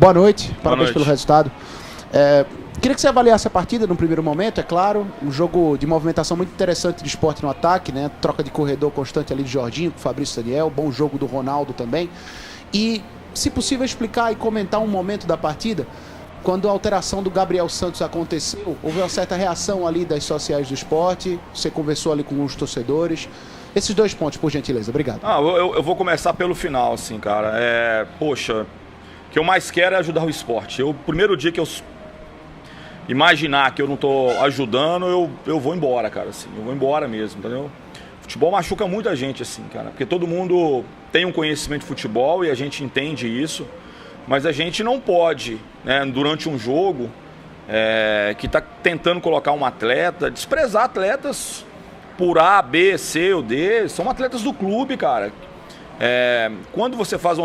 Boa noite, parabéns pelo noite. resultado. Queria que você avaliasse a partida no primeiro momento, é claro. Um jogo de movimentação muito interessante de Sport no ataque, né? Troca de corredor constante ali de Jorginho com o Fabrício Daniel. Bom jogo do Ronaldo também. E, se possível, explicar e comentar um momento da partida. Quando a alteração do Gabriel Santos aconteceu, houve uma certa reação ali das sociais do Sport. Você conversou ali com os torcedores. Esses 2 pontos, por gentileza. Obrigado. Eu vou começar pelo final, assim, cara. Poxa, o que eu mais quero é ajudar o esporte. O primeiro dia que eu imaginar que eu não tô ajudando, eu vou embora, cara, assim. Eu vou embora mesmo, entendeu? Futebol machuca muita gente, assim, cara. Porque todo mundo tem um conhecimento de futebol e a gente entende isso. Mas a gente não pode, né, durante um jogo que tá tentando colocar um atleta, desprezar atletas por A, B, C ou D. São atletas do clube, cara. Quando você faz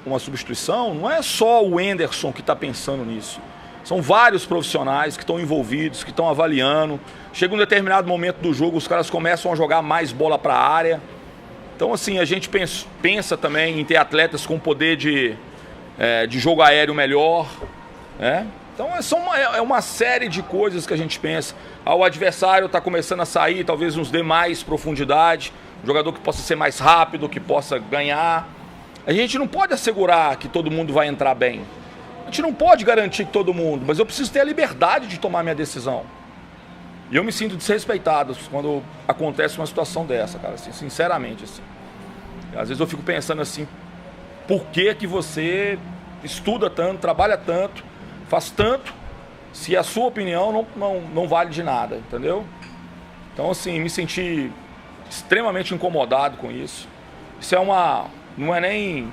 uma substituição, não é só o Henderson que está pensando nisso. São vários profissionais que estão envolvidos, que estão avaliando. Chega um determinado momento do jogo, os caras começam a jogar mais bola para a área. Então, assim, a gente pensa também em ter atletas com poder de jogo aéreo melhor, né? Então, é uma série de coisas que a gente pensa. O adversário está começando a sair, talvez nos dê mais profundidade. Um jogador que possa ser mais rápido, que possa ganhar. A gente não pode assegurar que todo mundo vai entrar bem. A gente não pode garantir que todo mundo, mas eu preciso ter a liberdade de tomar minha decisão. E eu me sinto desrespeitado quando acontece uma situação dessa, cara, assim, sinceramente, assim. Às vezes eu fico pensando assim, por que você estuda tanto, trabalha tanto, faz tanto, se a sua opinião não vale de nada, entendeu? Então, assim, me senti extremamente incomodado com isso. Isso não é nem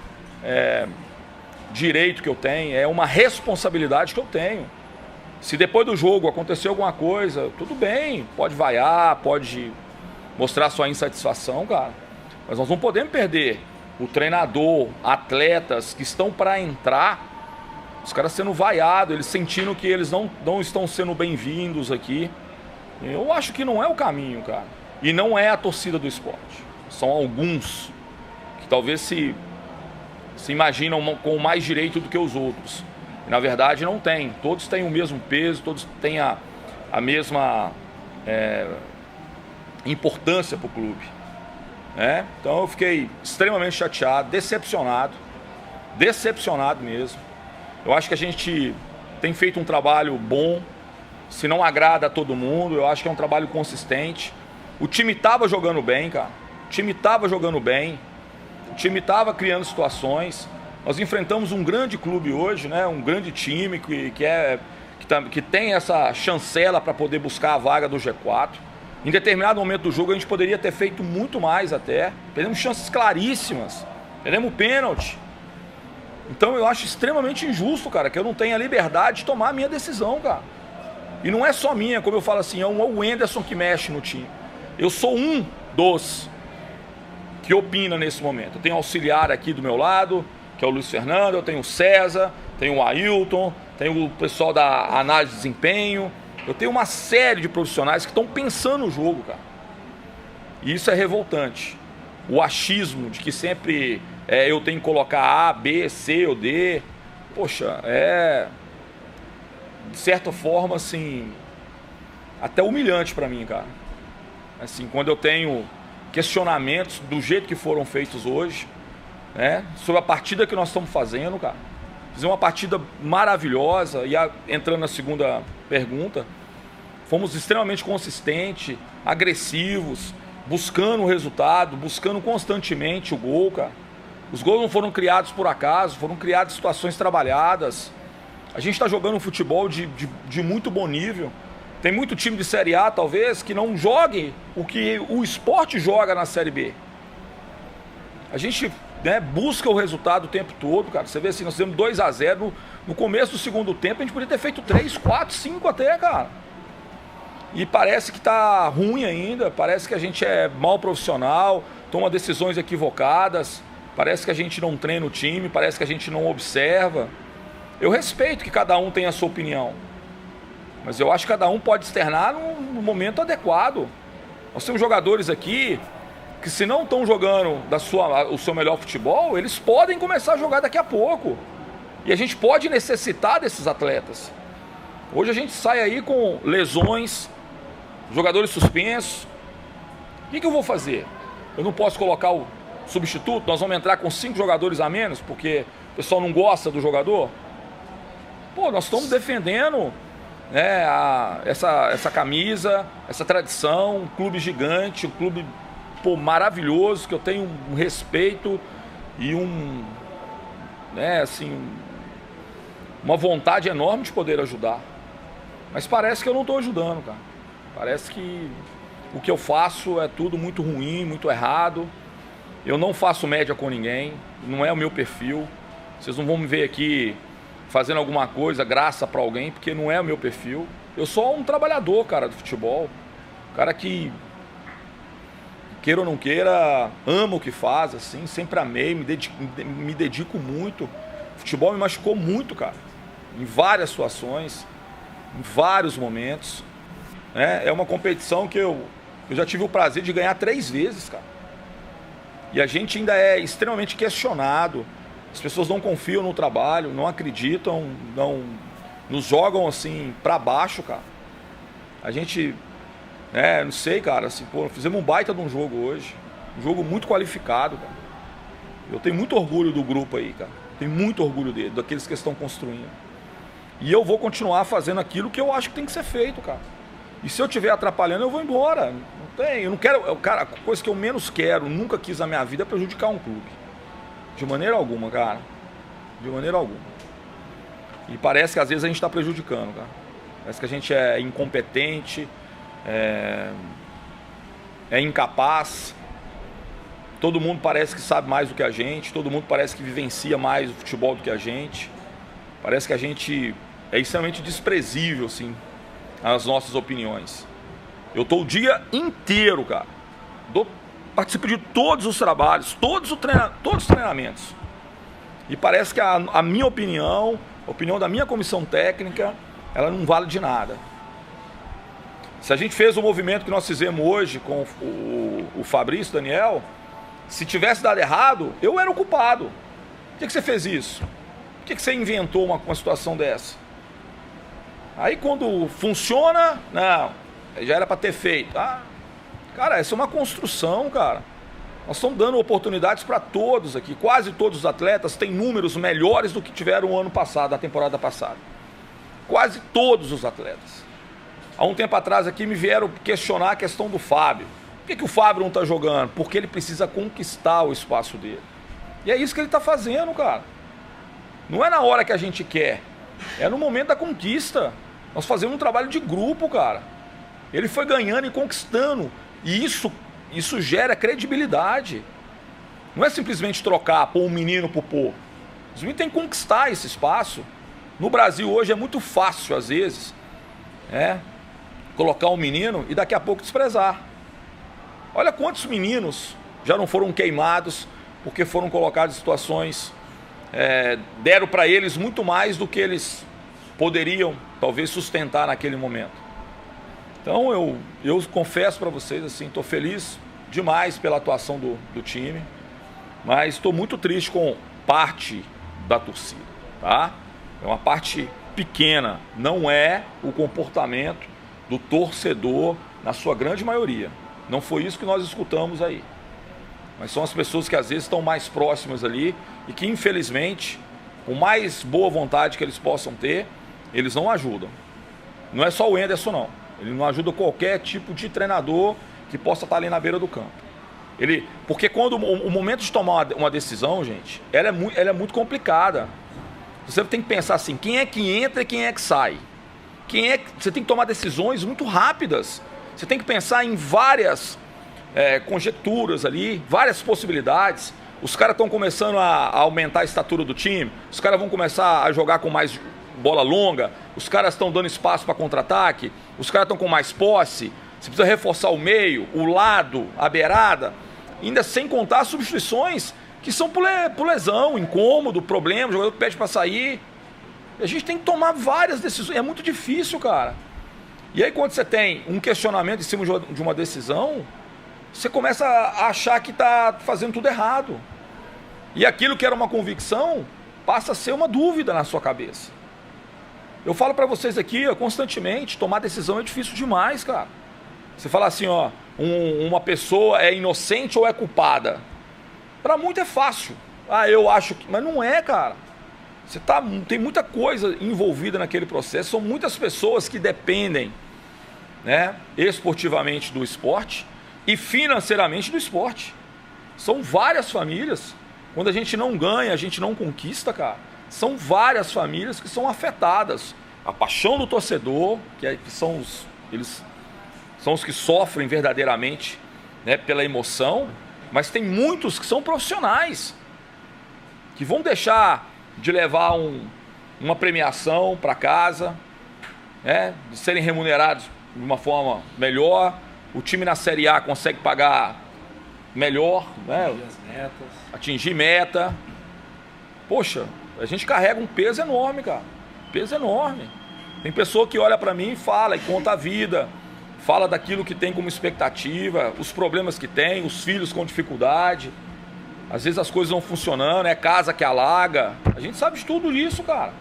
direito que eu tenho, é uma responsabilidade que eu tenho. Se depois do jogo acontecer alguma coisa, tudo bem, pode vaiar, pode mostrar sua insatisfação, cara. Mas nós não podemos perder o treinador, atletas que estão para entrar, os caras sendo vaiados, eles sentindo que eles não estão sendo bem-vindos aqui. Eu acho que não é o caminho, cara. E não é a torcida do esporte. São alguns que talvez se imaginam com mais direito do que os outros. E, na verdade, não tem. Todos têm o mesmo peso, todos têm a mesma importância para o clube. Então eu fiquei extremamente chateado, decepcionado mesmo. Eu acho que a gente tem feito um trabalho bom, se não agrada a todo mundo, eu acho que é um trabalho consistente. O time estava jogando bem, cara. O time estava jogando bem. O time estava criando situações. Nós enfrentamos um grande clube hoje, né? Um grande time que tem essa chancela para poder buscar a vaga do G4. Em determinado momento do jogo a gente poderia ter feito muito mais até. Perdemos chances claríssimas. Perdemos pênalti. Então eu acho extremamente injusto, cara, que eu não tenha liberdade de tomar a minha decisão, cara. E não é só minha, como eu falo assim, é o Henderson que mexe no time. Eu sou um dos que opina nesse momento. Eu tenho auxiliar aqui do meu lado, que é o Luiz Fernando, eu tenho o César, tenho o Ailton, tenho o pessoal da análise de desempenho. Eu tenho uma série de profissionais que estão pensando no jogo, cara. E isso é revoltante. O achismo de que sempre eu tenho que colocar A, B, C ou D. Poxa, de certa forma, assim, até humilhante pra mim, cara. Assim, quando eu tenho questionamentos do jeito que foram feitos hoje, né, sobre a partida que nós estamos fazendo, cara. Fizemos uma partida maravilhosa. E entrando na segunda pergunta, fomos extremamente consistentes, agressivos, buscando o resultado, buscando constantemente o gol, cara. Os gols não foram criados por acaso, foram criados em situações trabalhadas. A gente está jogando um futebol de muito bom nível. Tem muito time de Série A, talvez, que não jogue o que o esporte joga na Série B. A gente busca o resultado o tempo todo, cara. Você vê assim, nós temos 2-0 no começo do segundo tempo, a gente podia ter feito 3, 4, 5 até, cara. E parece que tá ruim ainda, parece que a gente é mal profissional, toma decisões equivocadas, parece que a gente não treina o time, parece que a gente não observa. Eu respeito que cada um tenha a sua opinião, mas eu acho que cada um pode externar no momento adequado. Nós temos jogadores aqui que, se não estão jogando o seu melhor futebol, eles podem começar a jogar daqui a pouco. E a gente pode necessitar desses atletas. Hoje a gente sai aí com lesões, jogadores suspensos. O que eu vou fazer? Eu não posso colocar o substituto? Nós vamos entrar com 5 jogadores a menos porque o pessoal não gosta do jogador? Pô, nós estamos defendendo, né, essa camisa, essa tradição, um clube gigante, um clube, pô, maravilhoso, que eu tenho um respeito e uma vontade enorme de poder ajudar. Mas parece que eu não estou ajudando, cara. Parece que o que eu faço é tudo muito ruim, muito errado. Eu não faço média com ninguém, não é o meu perfil. Vocês não vão me ver aqui fazendo alguma coisa, graça para alguém, porque não é o meu perfil. Eu sou um trabalhador, cara, do futebol. Cara que, queira ou não queira, ama o que faz, assim, sempre amei, me dedico muito. O futebol me machucou muito, cara, em várias situações, em vários momentos. É uma competição que eu já tive o prazer de ganhar 3 vezes, cara. E a gente ainda é extremamente questionado. As pessoas não confiam no trabalho, não acreditam, não nos jogam assim pra baixo, cara. A gente, não sei, cara, assim, pô, fizemos um baita de um jogo hoje. Um jogo muito qualificado, cara. Eu tenho muito orgulho do grupo aí, cara. Tenho muito orgulho daqueles que estão construindo. E eu vou continuar fazendo aquilo que eu acho que tem que ser feito, cara. E se eu estiver atrapalhando, eu vou embora. Eu não quero, cara, a coisa que eu menos quero, nunca quis na minha vida é prejudicar um clube. De maneira alguma, cara. De maneira alguma. E parece que às vezes a gente está prejudicando, cara. Parece que a gente é incompetente, é incapaz. Todo mundo parece que sabe mais do que a gente. Todo mundo parece que vivencia mais o futebol do que a gente. Parece que a gente é extremamente desprezível, assim, as nossas opiniões. Eu tô o dia inteiro, cara. Participo de todos os trabalhos, todos os treinamentos. E parece que a minha opinião, a opinião da minha comissão técnica, ela não vale de nada. Se a gente fez o movimento que nós fizemos hoje com o Fabrício, Daniel, se tivesse dado errado, eu era o culpado. Por que você fez isso? Por que você inventou uma situação dessa? Aí quando funciona, não, já era para ter feito. Cara, essa é uma construção, cara. Nós estamos dando oportunidades para todos aqui. Quase todos os atletas têm números melhores do que tiveram o ano passado, a temporada passada. Quase todos os atletas. Há um tempo atrás aqui me vieram questionar a questão do Fábio. Por que o Fábio não está jogando? Porque ele precisa conquistar o espaço dele. E é isso que ele está fazendo, cara. Não é na hora que a gente quer. É no momento da conquista. Nós fazemos um trabalho de grupo, cara. Ele foi ganhando e conquistando. E isso gera credibilidade. Não é simplesmente trocar, pôr um menino pro pôr. Os meninos têm que conquistar esse espaço. No Brasil hoje é muito fácil, às vezes, colocar um menino e daqui a pouco desprezar. Olha quantos meninos já não foram queimados porque foram colocados em situações, deram para eles muito mais do que eles poderiam, talvez, sustentar naquele momento. Então eu confesso para vocês, assim, estou feliz demais pela atuação do time, mas estou muito triste com parte da torcida, tá? É uma parte pequena, não é o comportamento do torcedor na sua grande maioria. Não foi isso que nós escutamos aí. Mas são as pessoas que às vezes estão mais próximas ali e que, infelizmente, por mais boa vontade que eles possam ter, eles não ajudam. Não é só o Anderson, não. Ele não ajuda qualquer tipo de treinador que possa estar ali na beira do campo. Porque quando o momento de tomar uma decisão, gente, ela é muito complicada. Você tem que pensar assim, quem é que entra e quem é que sai. Você tem que tomar decisões muito rápidas. Você tem que pensar em várias conjecturas ali, várias possibilidades. Os caras estão começando a aumentar a estatura do time, os caras vão começar a jogar com mais bola longa, os caras estão dando espaço para contra-ataque, os caras estão com mais posse, você precisa reforçar o meio, o lado, a beirada, ainda sem contar as substituições que são por lesão, incômodo, problema, o jogador pede para sair. A gente tem que tomar várias decisões, é muito difícil, cara. E aí quando você tem um questionamento em cima de uma decisão, você começa a achar que está fazendo tudo errado. E aquilo que era uma convicção, passa a ser uma dúvida na sua cabeça. Eu falo para vocês aqui, constantemente, tomar decisão é difícil demais, cara. Você fala assim, ó, uma pessoa é inocente ou é culpada? Para muito é fácil. Ah, eu acho que... Mas não é, cara. Tem muita coisa envolvida naquele processo, são muitas pessoas que dependem, né, esportivamente do esporte e financeiramente do esporte. São várias famílias. Quando a gente não ganha, a gente não conquista, cara. São várias famílias que são afetadas. A paixão do torcedor, eles são os que sofrem verdadeiramente, né, pela emoção, mas tem muitos que são profissionais, que vão deixar de levar uma premiação para casa, né, de serem remunerados de uma forma melhor. O time na Série A consegue pagar melhor, né, atingir meta. Poxa, a gente carrega um peso enorme, cara. Peso enorme. Tem pessoa que olha para mim e fala, e conta a vida, fala daquilo que tem como expectativa, os problemas que tem, os filhos com dificuldade. Às vezes as coisas não funcionando, é casa que alaga. A gente sabe de tudo isso, cara.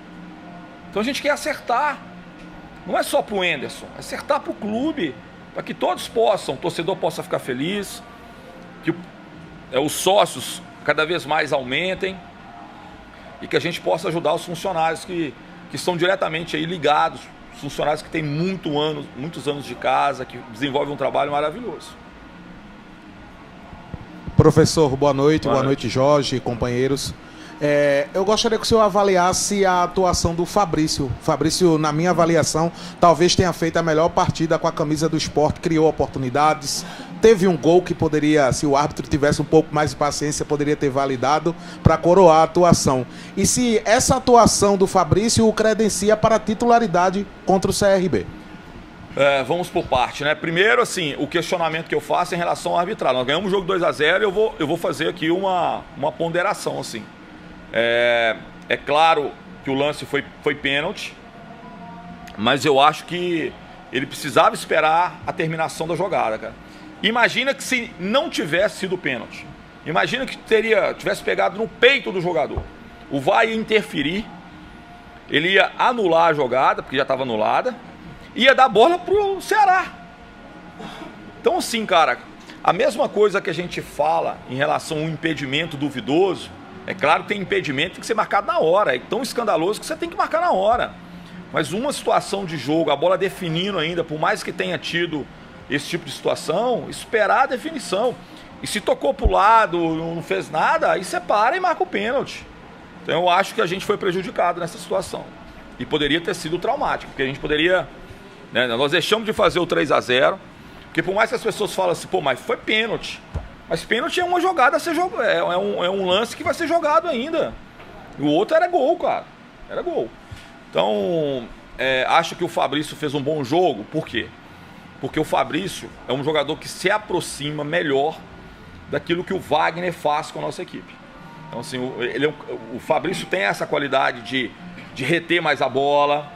Então a gente quer acertar. Não é só pro Anderson, é acertar pro clube, para que todos possam, o torcedor possa ficar feliz, que os sócios cada vez mais aumentem e que a gente possa ajudar os funcionários que estão diretamente aí ligados, funcionários que têm muitos anos de casa, que desenvolvem um trabalho maravilhoso. Professor, boa noite Jorge, companheiros. Eu gostaria que o senhor avaliasse a atuação do Fabrício. Fabrício, na minha avaliação, talvez tenha feito a melhor partida com a camisa do Sport, criou oportunidades, teve um gol que poderia, se o árbitro tivesse um pouco mais de paciência, poderia ter validado para coroar a atuação. E se essa atuação do Fabrício o credencia para a titularidade contra o CRB? Vamos por parte, né? Primeiro, assim, o questionamento que eu faço em relação ao arbitral. Nós ganhamos o jogo 2-0 e eu vou fazer aqui uma ponderação, assim. É claro que o lance foi pênalti, mas eu acho que ele precisava esperar a terminação da jogada, cara. Imagina que se não tivesse sido pênalti, imagina que tivesse pegado no peito do jogador. O VAR ia interferir, ele ia anular a jogada, porque já estava anulada, ia dar bola pro Ceará. Então, assim, cara, a mesma coisa que a gente fala em relação ao impedimento duvidoso, é claro que tem impedimento que tem que ser marcado na hora, é tão escandaloso que você tem que marcar na hora. Mas uma situação de jogo, a bola definindo ainda, por mais que tenha tido esse tipo de situação, esperar a definição. E se tocou pro lado, não fez nada, aí você para e marca o pênalti. Então eu acho que a gente foi prejudicado nessa situação. E poderia ter sido traumático, porque a gente poderia... né, nós deixamos de fazer o 3-0, porque por mais que as pessoas falem assim, pô, mas foi pênalti. Mas pênalti é uma jogada a ser jogada, é um lance que vai ser jogado ainda. E o outro era gol, cara. Era gol. Então, acho que o Fabrício fez um bom jogo. Por quê? Porque o Fabrício é um jogador que se aproxima melhor daquilo que o Wagner faz com a nossa equipe. Então, assim, o Fabrício tem essa qualidade de reter mais a bola,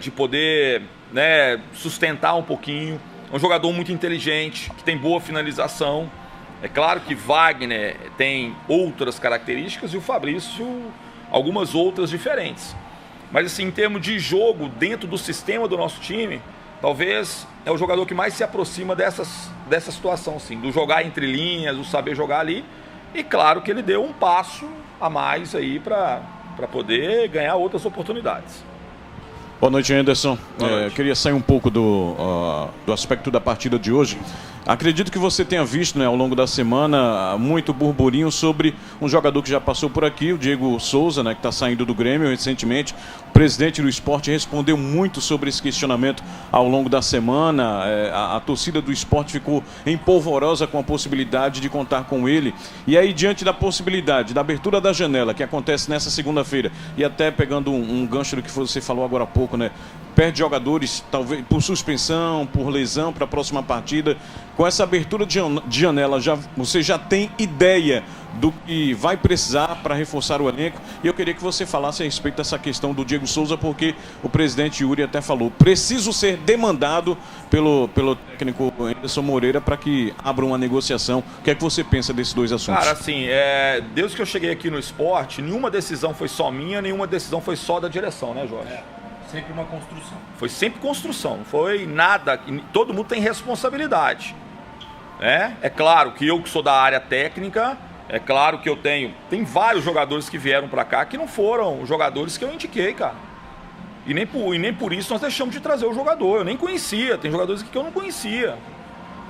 de poder, né, sustentar um pouquinho. É um jogador muito inteligente, que tem boa finalização. É claro que Wagner tem outras características e o Fabrício algumas outras diferentes. Mas assim, em termos de jogo, dentro do sistema do nosso time, talvez é o jogador que mais se aproxima dessa situação, assim, do jogar entre linhas, do saber jogar ali. E claro que ele deu um passo a mais aí para poder ganhar outras oportunidades. Boa noite, Anderson. Queria sair um pouco do aspecto da partida de hoje. Acredito que você tenha visto, né, ao longo da semana, muito burburinho sobre um jogador que já passou por aqui, o Diego Souza, né, que está saindo do Grêmio recentemente. O presidente do Sport respondeu muito sobre esse questionamento ao longo da semana. A torcida do Sport ficou empolvorosa com a possibilidade de contar com ele. E aí, diante da possibilidade da abertura da janela, que acontece nessa segunda-feira, e até pegando um gancho do que você falou agora há pouco, né, perde jogadores, talvez por suspensão, por lesão para a próxima partida. com essa abertura de janela, você já tem ideia do que vai precisar para reforçar o elenco? E eu queria que você falasse a respeito dessa questão do Diego Souza, porque o presidente Yuri até falou, preciso ser demandado pelo técnico Anderson Moreira para que abra uma negociação. O que é que você pensa desses dois assuntos? Cara, assim, desde que eu cheguei aqui no esporte, nenhuma decisão foi só minha, nenhuma decisão foi só da direção, né, Jorge? Sempre uma construção. Foi sempre construção, não foi nada. Todo mundo tem responsabilidade. É claro que eu que sou da área técnica, é claro que eu tem vários jogadores que vieram pra cá que não foram os jogadores que eu indiquei, cara. E nem por isso nós deixamos de trazer o jogador. Eu nem conhecia, tem jogadores aqui que eu não conhecia.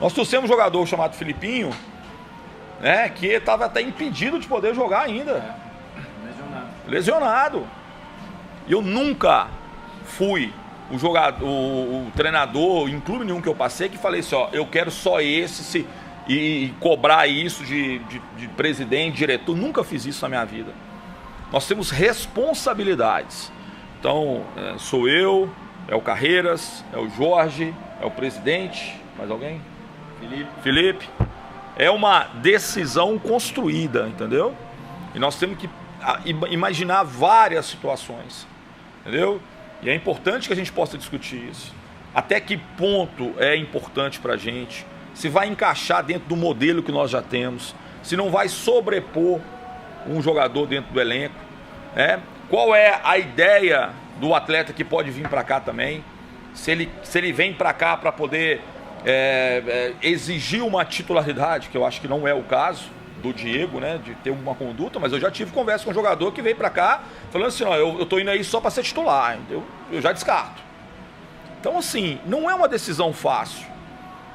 Nós trouxemos um jogador chamado Filipinho, que estava até impedido de poder jogar ainda. Lesionado. E eu nunca fui o treinador, em clube nenhum que eu passei, que falei assim, ó, eu quero só esse e cobrar isso de presidente, diretor. Nunca fiz isso na minha vida. Nós temos responsabilidades. Então, sou eu, é o Carreiras, é o Jorge, é o presidente, mais alguém? Felipe. É uma decisão construída, entendeu? E nós temos que imaginar várias situações, entendeu? E é importante que a gente possa discutir isso. Até que ponto é importante para a gente, se vai encaixar dentro do modelo que nós já temos, se não vai sobrepor um jogador dentro do elenco, qual é a ideia do atleta que pode vir para cá também, se ele vem para cá para poder exigir uma titularidade, que eu acho que não é o caso do Diego, né, de ter uma conduta, mas eu já tive conversa com um jogador que veio pra cá falando assim, ó, eu tô indo aí só pra ser titular, eu já descarto. Então assim, não é uma decisão fácil,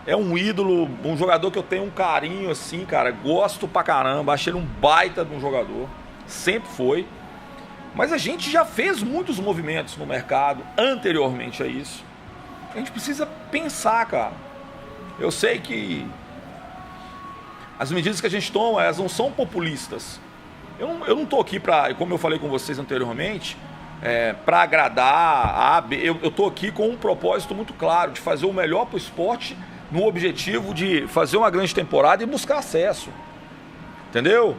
é um ídolo, um jogador que eu tenho um carinho assim, cara, gosto pra caramba, achei ele um baita de um jogador, sempre foi, mas a gente já fez muitos movimentos no mercado anteriormente a isso, a gente precisa pensar, cara. Eu sei que as medidas que a gente toma, elas não são populistas. Eu não estou aqui para, como eu falei com vocês anteriormente, para agradar a A, B. Eu estou aqui com um propósito muito claro, de fazer o melhor para o esporte, no objetivo de fazer uma grande temporada e buscar acesso. Entendeu?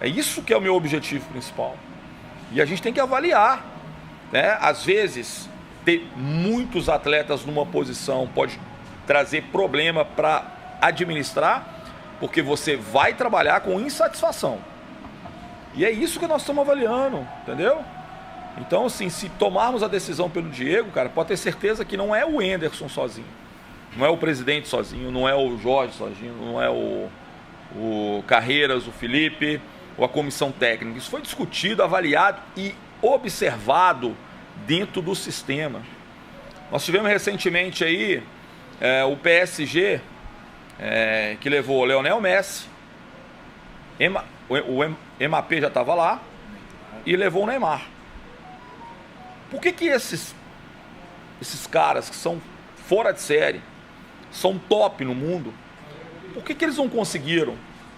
É isso que é o meu objetivo principal. E a gente tem que avaliar. Às vezes, ter muitos atletas numa posição pode trazer problema para administrar, porque você vai trabalhar com insatisfação. E é isso que nós estamos avaliando, entendeu? Então, assim, se tomarmos a decisão pelo Diego, cara, pode ter certeza que não é o Anderson sozinho. Não é o presidente sozinho, não é o Jorge sozinho, não é o Carreiras, o Felipe, ou a comissão técnica. Isso foi discutido, avaliado e observado dentro do sistema. Nós tivemos recentemente aí o PSG... que levou o Lionel Messi, o Mbappé já estava lá, e levou o Neymar. Por que esses caras que são fora de série, são top no mundo, por que eles não conseguiram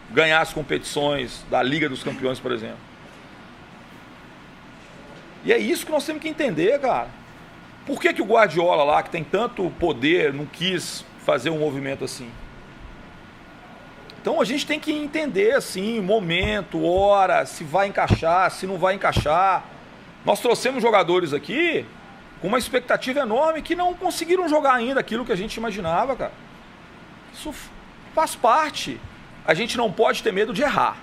ganhar as competições da Liga dos Campeões, por exemplo? E é isso que nós temos que entender, cara. Por que o Guardiola lá, que tem tanto poder, não quis fazer um movimento assim? Então a gente tem que entender assim, momento, hora, se vai encaixar, se não vai encaixar. Nós trouxemos jogadores aqui com uma expectativa enorme que não conseguiram jogar ainda aquilo que a gente imaginava, cara. Isso faz parte. A gente não pode ter medo de errar,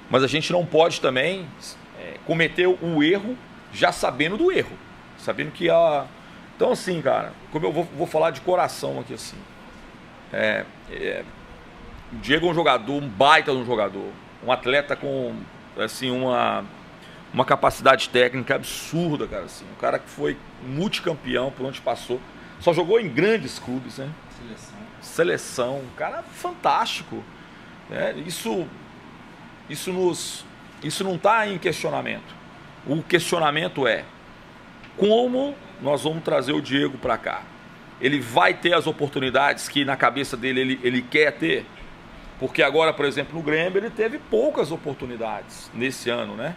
mas a gente não pode também cometer o erro já sabendo do erro, sabendo que Então assim, cara, como eu vou falar de coração aqui assim, o Diego é um jogador, um baita de um jogador, um atleta com assim, uma capacidade técnica absurda, cara, assim, um cara que foi multicampeão por onde passou, só jogou em grandes clubes, né? Seleção, um cara fantástico, né? Isso não está em questionamento. O questionamento é como nós vamos trazer o Diego para cá. Ele vai ter as oportunidades que na cabeça dele ele quer ter? Porque agora, por exemplo, no Grêmio ele teve poucas oportunidades nesse ano, né?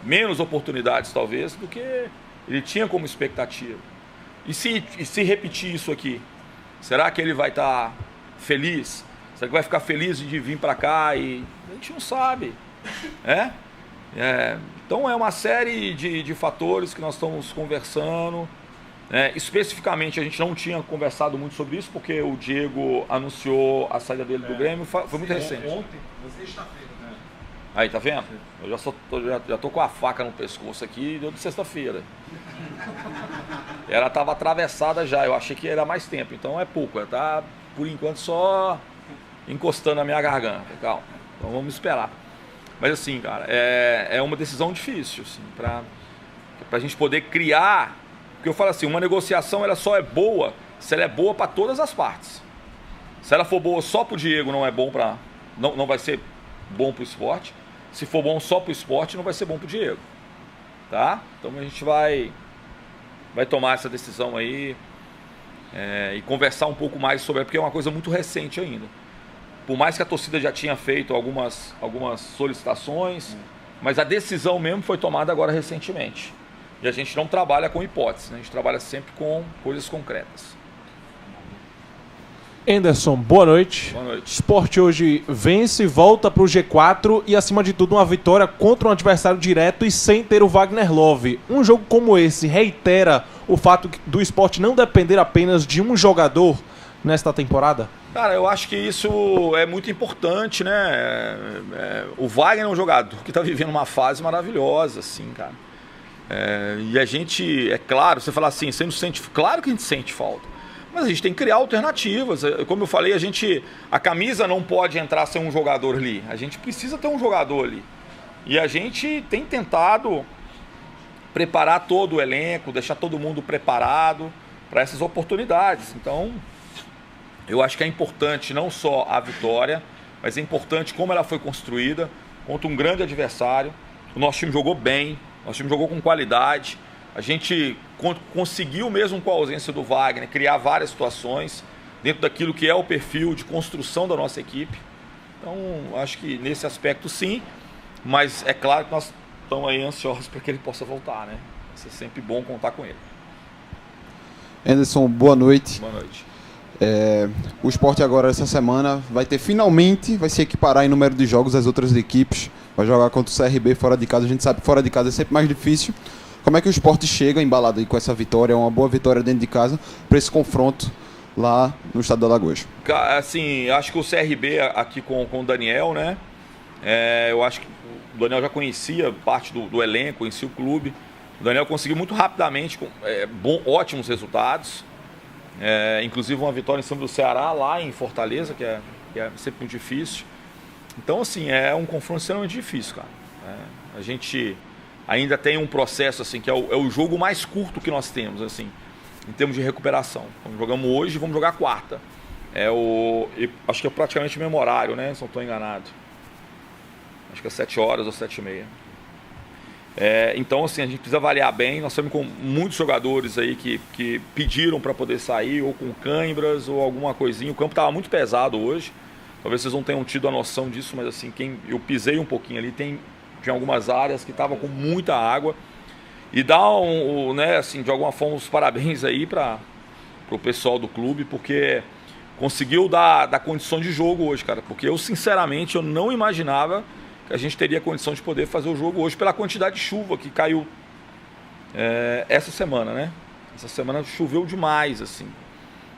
Menos oportunidades talvez do que ele tinha como expectativa. E se repetir isso aqui, será que ele vai estar feliz? Será que vai ficar feliz de vir para cá? E a gente não sabe. Então é uma série de fatores que nós estamos conversando. Especificamente a gente não tinha conversado muito sobre isso, porque o Diego anunciou a saída dele do Grêmio, foi muito recente. Ontem, sexta-feira. Aí, tá vendo? Eu já tô com a faca no pescoço aqui, deu de sexta-feira. Ela tava atravessada já, eu achei que era mais tempo, então é pouco. Ela tá, por enquanto, só encostando na minha garganta. Calma, então vamos esperar. Mas assim, cara, é uma decisão difícil, assim, pra gente poder criar. Porque eu falo assim, uma negociação ela só é boa se ela é boa para todas as partes. Se ela for boa só pro Diego, não é bom para, não vai ser bom pro esporte. Se for bom só pro esporte, não vai ser bom pro Diego, tá? Então a gente vai tomar essa decisão aí e conversar um pouco mais sobre, porque é uma coisa muito recente ainda. Por mais que a torcida já tinha feito algumas solicitações, mas a decisão mesmo foi tomada agora recentemente. E a gente não trabalha com hipóteses, né? A gente trabalha sempre com coisas concretas. Anderson, boa noite. Boa noite. Sport hoje vence, volta para o G4 e, acima de tudo, uma vitória contra um adversário direto e sem ter o Wagner Love. Um jogo como esse reitera o fato do Sport não depender apenas de um jogador nesta temporada? Cara, eu acho que isso é muito importante, né? O Wagner é um jogador que está vivendo uma fase maravilhosa, assim, cara. E a gente, é claro, você fala assim, você não sente, claro que a gente sente falta, mas a gente tem que criar alternativas. Como eu falei, a camisa não pode entrar sem um jogador ali, a gente precisa ter um jogador ali. E a gente tem tentado preparar todo o elenco, deixar todo mundo preparado para essas oportunidades. Então, eu acho que é importante não só a vitória, mas é importante como ela foi construída contra um grande adversário. O nosso time jogou bem, nosso time jogou com qualidade. A gente conseguiu, mesmo com a ausência do Wagner, criar várias situações dentro daquilo que é o perfil de construção da nossa equipe. Então, acho que nesse aspecto sim, mas é claro que nós estamos aí ansiosos para que ele possa voltar, né? Vai ser sempre bom contar com ele. Anderson, boa noite. Boa noite. O Sport agora, essa semana, vai se equiparar em número de jogos às outras equipes. Vai jogar contra o CRB fora de casa. A gente sabe que fora de casa é sempre mais difícil. Como é que o Sport chega embalado aí com essa vitória, uma boa vitória dentro de casa, para esse confronto lá no estado do Alagoas? Assim, acho que o CRB aqui com o Daniel, né? Eu acho que o Daniel já conhecia parte do elenco, conhecia o clube. O Daniel conseguiu muito rapidamente ótimos resultados. Inclusive uma vitória em cima do Ceará lá em Fortaleza, que é sempre muito difícil. Então, assim, é um confronto extremamente difícil, cara. A gente ainda tem um processo, assim, que é o jogo mais curto que nós temos, assim, em termos de recuperação. Então, jogamos hoje e vamos jogar quarta. Acho que é praticamente o mesmo horário, né? Se não estou enganado. Acho que é 7 horas ou 7h30. Então, assim, a gente precisa avaliar bem. Nós estamos com muitos jogadores aí que pediram para poder sair, ou com cãibras, ou alguma coisinha. O campo estava muito pesado hoje. Talvez vocês não tenham tido a noção disso, mas assim, eu pisei um pouquinho ali, tinha algumas áreas que estavam com muita água. E dá né, assim, de alguma forma, os parabéns aí para o pessoal do clube, porque conseguiu dar condição de jogo hoje, cara. Porque eu, sinceramente, eu não imaginava que a gente teria condição de poder fazer o jogo hoje pela quantidade de chuva que caiu essa semana, né? Essa semana choveu demais, assim.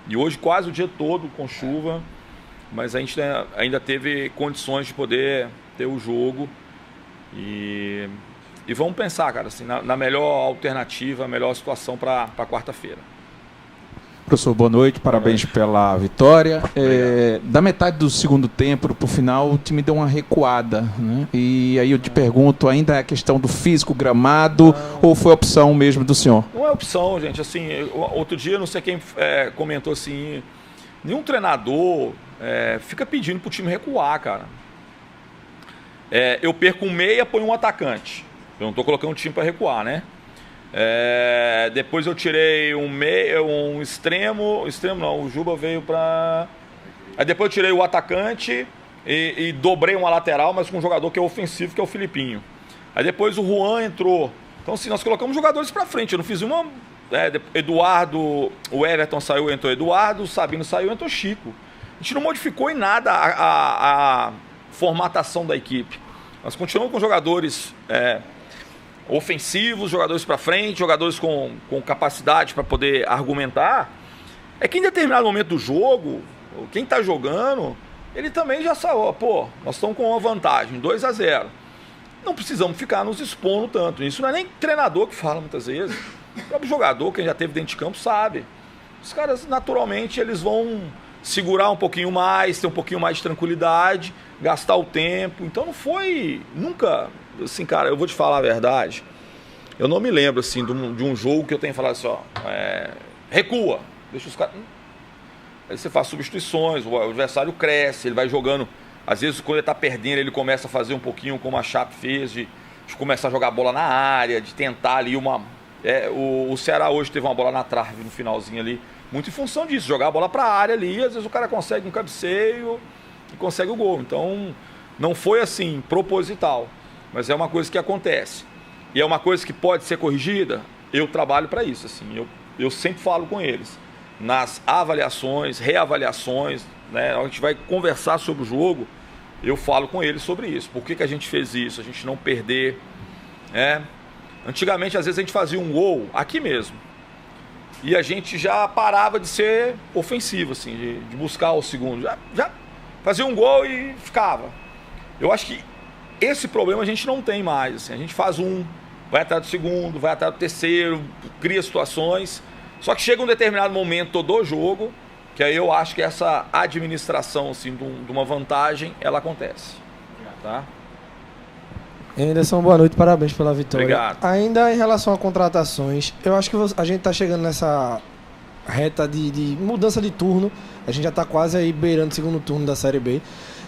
E hoje quase o dia todo com chuva, mas a gente ainda teve condições de poder ter o jogo. E vamos pensar, cara, assim, na melhor alternativa, a melhor situação para quarta-feira. Professor, boa noite, parabéns pela vitória. Da metade do segundo tempo para o final, o time deu uma recuada, né? E aí eu te pergunto, ainda é a questão do físico, gramado, ou foi opção mesmo do senhor? Não é opção, gente. Assim, outro dia, não sei quem comentou assim, nenhum treinador fica pedindo para o time recuar, cara. Eu perco um meia, ponho um atacante. Eu não estou colocando um time para recuar, né? Depois eu tirei um extremo não, o Juba veio para... Aí depois eu tirei o atacante e dobrei uma lateral, mas com um jogador que é ofensivo, que é o Filipinho. Aí depois o Juan entrou. Então assim, nós colocamos jogadores para frente. Eu não fiz uma... Eduardo, o Everton saiu, entrou Eduardo, o Sabino saiu, entrou Chico. A gente não modificou em nada a formatação da equipe. Nós continuamos com jogadores ofensivos, jogadores para frente, jogadores com capacidade para poder argumentar. É que em determinado momento do jogo, quem está jogando, ele também já sabe, pô, nós estamos com uma vantagem, 2-0. Não precisamos ficar nos expondo tanto. Isso não é nem treinador que fala muitas vezes. O próprio jogador, quem já esteve dentro de campo, sabe. Os caras, naturalmente, eles vão segurar um pouquinho mais, ter um pouquinho mais de tranquilidade, gastar o tempo. Então não foi nunca, assim, cara, eu vou te falar a verdade. Eu não me lembro, assim, de um jogo que eu tenha falado assim, recua, deixa os caras... Aí você faz substituições, o adversário cresce, ele vai jogando. Às vezes, quando ele está perdendo, ele começa a fazer um pouquinho como a Chape fez, de começar a jogar bola na área, de tentar ali uma... o Ceará hoje teve uma bola na trave no finalzinho ali, muito em função disso, jogar a bola para a área ali, às vezes o cara consegue um cabeceio e consegue o gol. Então, não foi assim, proposital, mas é uma coisa que acontece. E é uma coisa que pode ser corrigida, eu trabalho para isso, assim, eu sempre falo com eles. Nas avaliações, reavaliações, né, a gente vai conversar sobre o jogo, eu falo com eles sobre isso. Por que a gente fez isso? A gente não perder. Antigamente, às vezes, a gente fazia um gol aqui mesmo. E a gente já parava de ser ofensivo, assim, de buscar o segundo. Já fazia um gol e ficava. Eu acho que esse problema a gente não tem mais. Assim, a gente faz vai atrás do segundo, vai atrás do terceiro, cria situações. Só que chega um determinado momento do jogo, que aí eu acho que essa administração assim, de uma vantagem, ela acontece. Tá? Anderson, boa noite, parabéns pela vitória. Obrigado. Ainda em relação a contratações, eu acho que a gente está chegando nessa reta de mudança de turno. A gente já está quase aí beirando o segundo turno da Série B.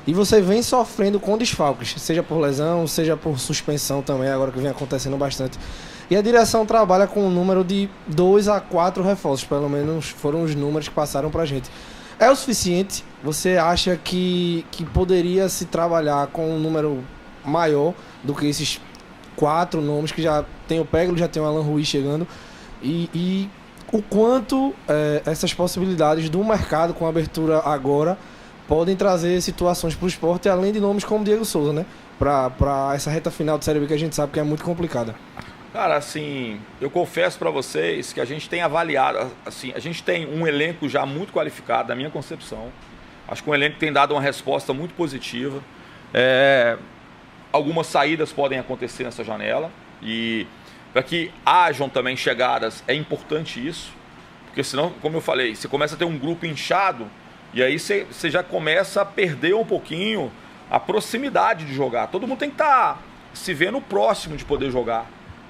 E você vem sofrendo com desfalques, seja por lesão, seja por suspensão também, agora que vem acontecendo bastante. E a direção trabalha com um número de 2 a 4 reforços, pelo menos foram os números que passaram pra gente. É o suficiente? Você acha que poderia se trabalhar com um número maior do que esses 4 nomes, que já tem o Peglo, já tem o Alan Ruiz chegando, e o quanto essas possibilidades do mercado com a abertura agora podem trazer situações para o esporte, além de nomes como Diego Souza, né? Para essa reta final de Série B que a gente sabe que é muito complicada. Cara, assim, eu confesso para vocês que a gente tem avaliado, assim, a gente tem um elenco já muito qualificado, na minha concepção. Acho que um elenco tem dado uma resposta muito positiva. Algumas saídas podem acontecer nessa janela e para que hajam também chegadas é importante isso, porque senão, como eu falei, você começa a ter um grupo inchado e aí você já começa a perder um pouquinho a proximidade de jogar. Todo mundo tem que estar se vendo próximo de poder jogar.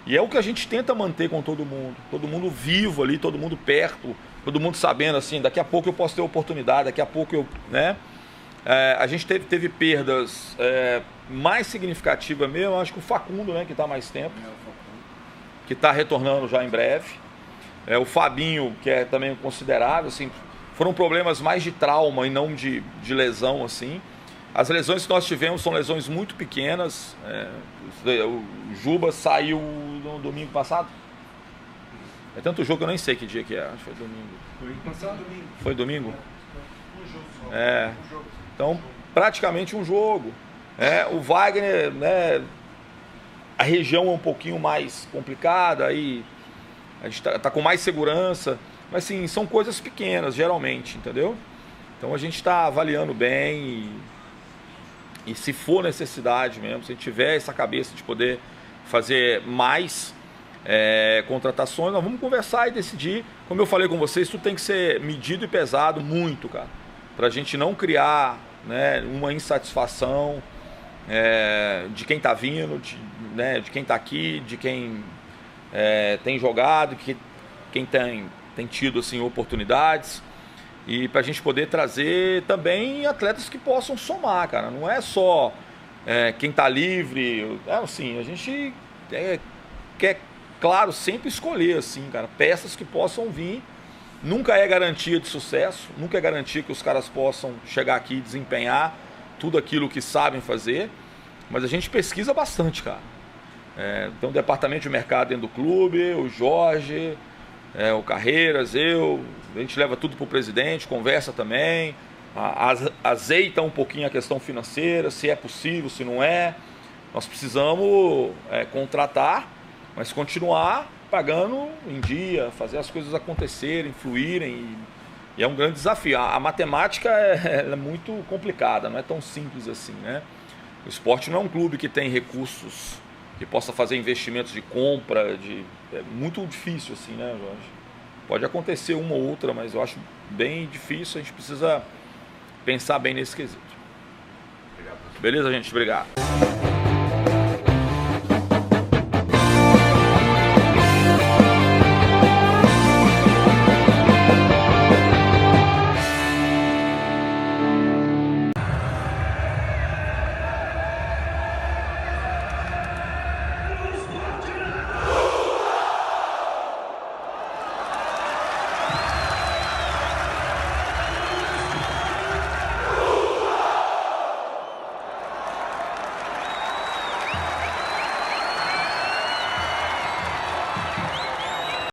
E é o que a gente tenta manter com todo mundo vivo ali, todo mundo perto, todo mundo sabendo assim, daqui a pouco eu posso ter oportunidade, daqui a pouco eu, né? A gente teve perdas mais significativas mesmo, acho que o Facundo, né, que está há mais tempo, que está retornando já em breve. O Fabinho, que é também considerável, assim, foram problemas mais de trauma e não de lesão, assim. As lesões que nós tivemos são lesões muito pequenas. O Juba saiu no domingo passado. É tanto jogo que eu nem sei que dia que é. Acho que foi domingo. Foi domingo? Então, praticamente um jogo. O Wagner, né, a região é um pouquinho mais complicada, aí a gente tá com mais segurança. Mas, assim, são coisas pequenas, geralmente, entendeu? Então, a gente está avaliando bem e se for necessidade mesmo, se a gente tiver essa cabeça de poder fazer mais contratações, nós vamos conversar e decidir. Como eu falei com vocês, tudo tem que ser medido e pesado muito, cara, para a gente não criar, né, uma insatisfação de quem está vindo, de quem está aqui, de quem tem jogado, quem tem tido assim, oportunidades. E para a gente poder trazer também atletas que possam somar, cara. Não é só quem está livre. Assim, a gente quer, claro, sempre escolher, assim, cara, peças que possam vir. Nunca é garantia de sucesso, nunca é garantia que os caras possam chegar aqui e desempenhar tudo aquilo que sabem fazer. Mas a gente pesquisa bastante, cara. Tem um departamento de mercado dentro do clube, o Jorge, o Carreiras, a gente leva tudo para o presidente, conversa também. azeita um pouquinho a questão financeira, se é possível, se não é. Nós precisamos contratar, mas continuar pagando em dia, fazer as coisas acontecerem, fluírem. E é um grande desafio. A matemática é muito complicada, não é tão simples assim, né? O esporte não é um clube que tem recursos, que possa fazer investimentos de compra, é muito difícil assim, né, Jorge? Pode acontecer uma ou outra, mas eu acho bem difícil, a gente precisa pensar bem nesse quesito. Beleza, gente? Obrigado.